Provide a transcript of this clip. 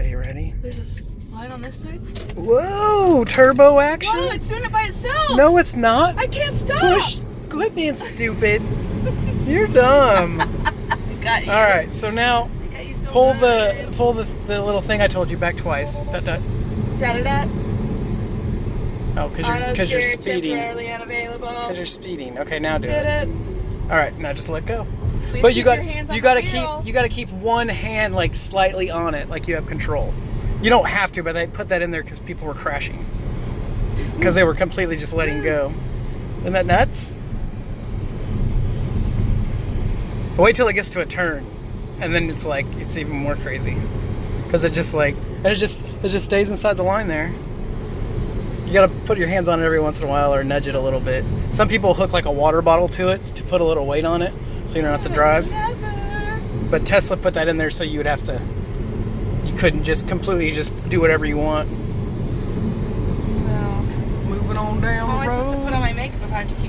Okay, you ready? There's a slide on this side. Whoa, turbo action? Whoa, it's doing it by itself. No, it's not. I can't stop. Push. Quit being stupid. You're dumb. I got you. All right, so now I got you so pull much. the little thing I told you back twice. Dot, dot. Da-da-da. Oh, because you're speeding. Temporarily unavailable. Because you're speeding. Okay, now do Did it. it. All right, now just let go. Please But keep you got your hands on you got to the keep wheel. you got to keep one hand like slightly on it, like you have control. You don't have to, but they put that in there because people were crashing. Because they were completely just letting go. Isn't that nuts? Wait till it gets to a turn, and then it's like it's even more crazy. Because it just like it just stays inside the line there. You gotta put your hands on it every once in a while or nudge it a little bit. Some people hook like a water bottle to it to put a little weight on it so you don't have to drive. But Tesla put that in there so you would have to, you couldn't just completely just do whatever you want. No. Moving on down How am the I supposed to road. put on my makeup if I have to keep